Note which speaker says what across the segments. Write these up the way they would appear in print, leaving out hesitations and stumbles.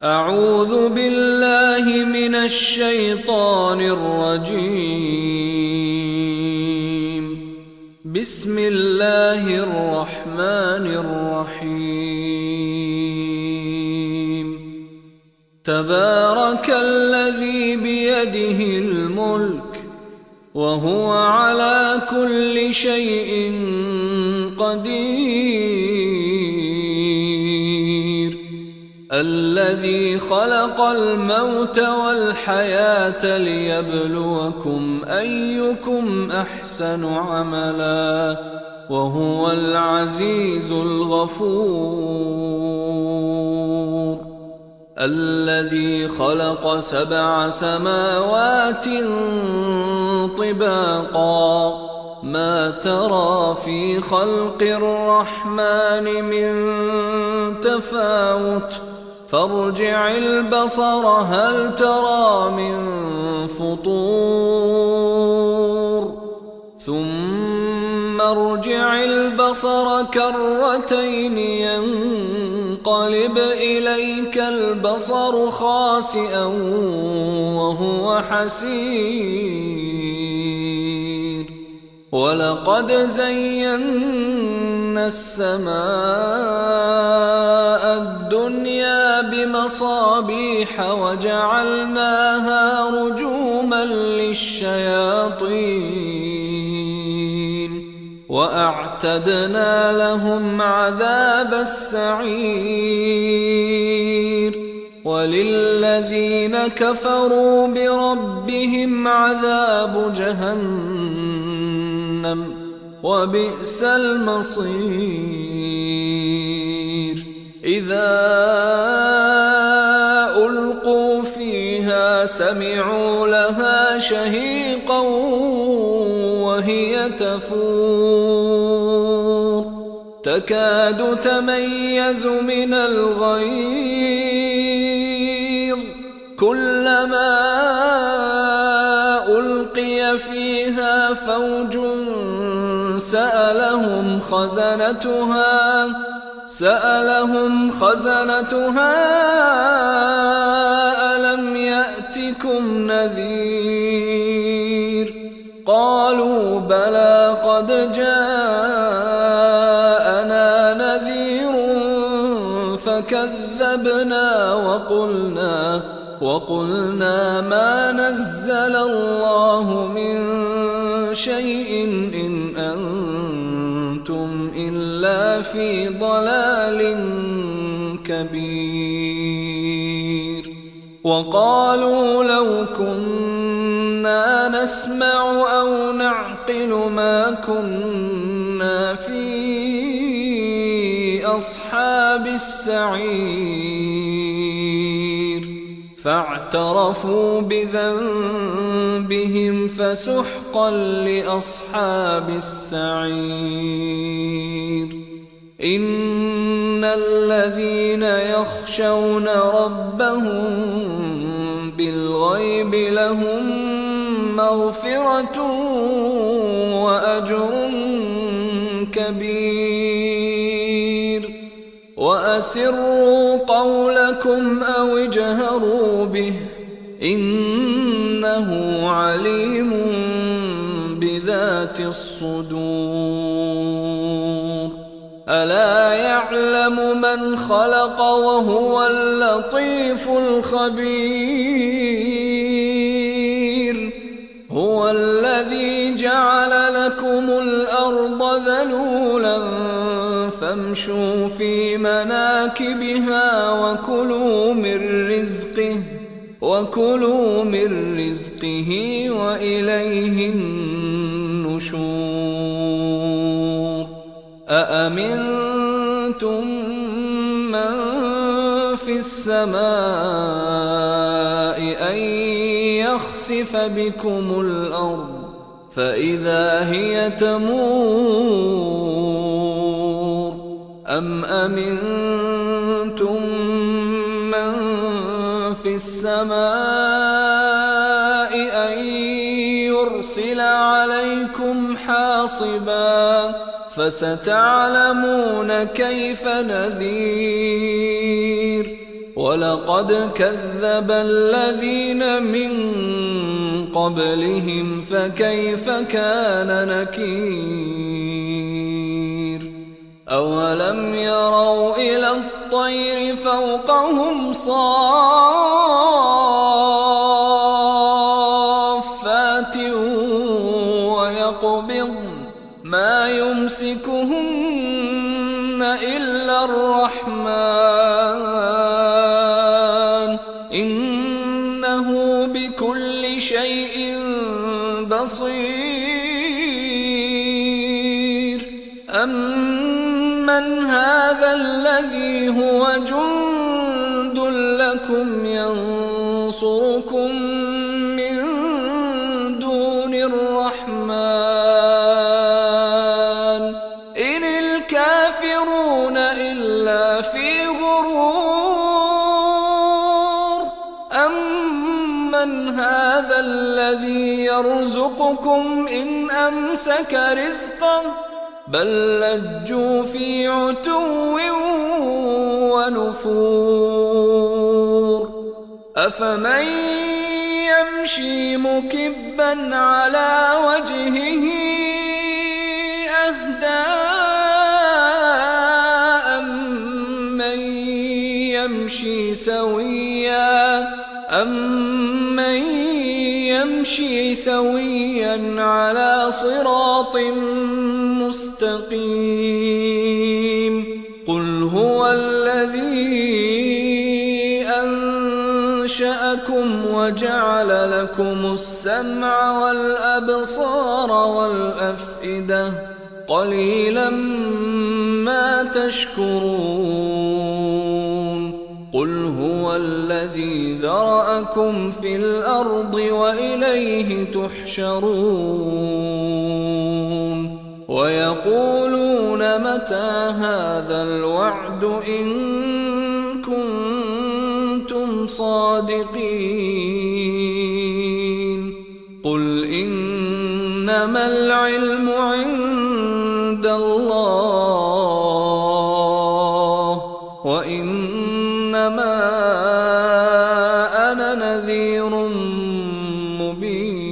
Speaker 1: أعوذ بالله من الشيطان الرجيم. بسم الله الرحمن الرحيم. تبارك الذي بيده الملك وهو على كل شيء قدير، الذي خلق الموت والحياة ليبلوكم أيكم أحسن عملا وهو العزيز الغفور. الذي خلق 7 سماوات طباقا، ما ترى في خلق الرحمن من تفاوت، فارجع البصر هل ترى من فطور، ثم ارجع البصر كرتين ينقلب إليك البصر خاسئا وهو حسير. ولقد زينا السماء الدنيا بمصابيح وجعلناها رجوما للشياطين وأعتدنا لهم عذاب السعير. وللذين كفروا بربهم عذاب جهنم وبئس المصير. إذا ألقوا فيها سمعوا لها شهيقا وهي تفور، تكاد تميز من الغيظ، كلما ألقي فيها فوج سألهم خزنتها ألم يأتكم نذير؟ قالوا بلى قد جاءنا نذير فكذبنا وقلنا ما نزل الله من شيء إن أنتم إلا في ضلال كبير. وقالوا لو كنا نسمع أو نعقل ما كنا في أصحاب السعير. فاعترفوا بذنبهم فسحقا لأصحاب السعير. إن الذين يخشون ربهم بالغيب لهم مغفرة وأجر كبير. وأسروا قولكم أو اجهروا به إنه عليم بذات الصدور. ألا يعلم من خلق وهو اللطيف الخبير. هو الذي جعل لكم الأرض ذلولا فامشوا في مناكبها وكلوا من رزقه وإليه النشور. أأمنتم من في السماء أن يخسف بكم الأرض فإذا هي تمور، أم أمنتم من في السماء أن يرسل عليكم حاصبا فستعلمون كيف نذير. ولقد كذب الذين من قبلهم فكيف كان نكير أولم يروا إلى الطير فوقهم صافات ويقبضن ما يمسكهن إلا الرحمن إنه بكل شيء بصير أمن هذا الذي هو جند لكم ينصركم من دون الرحمن إن الكافرون إلا في غرور أمن هذا الذي يرزقكم إن أمسك رزقه بل لجوا في عتو ونفور أفمن يمشي مكبا على وجهه أهدى أمن يمشي سويا على صراط مستقيم قل هو الذي أنشأكم وجعل لكم السمع والأبصار والأفئدة قليلا ما تشكرون قل هو الذي ذرأكم في الأرض وإليه تحشرون ويقولون متى هذا الوعد إن كنتم صادقين قل إنما العلم عند الله وإنما أنا نذير مبين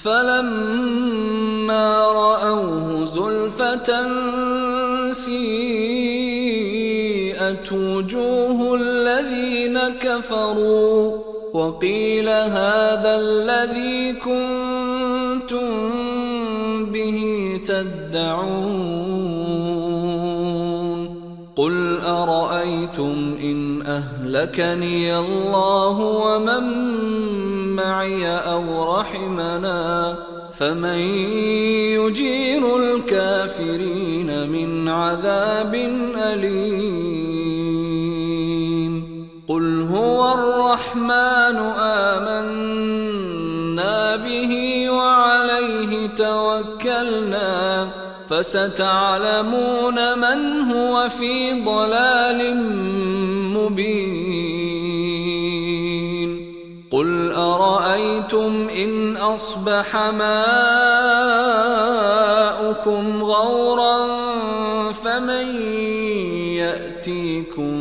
Speaker 1: فلما رأوه زلفة سيئت وجوه الذين كفروا وقيل هذا الذي كنتم به تدعون قل أرأيتم إن أهلكني الله ومن معي أو رحمنا فمن يجير الكافرين من عذاب أليم قل هو الرحمن آمنا به وعليه توكلنا فستعلمون من هو في ضلال مبين قل أرأيتم إن أصبح ماؤكم غورا فمن يأتيكم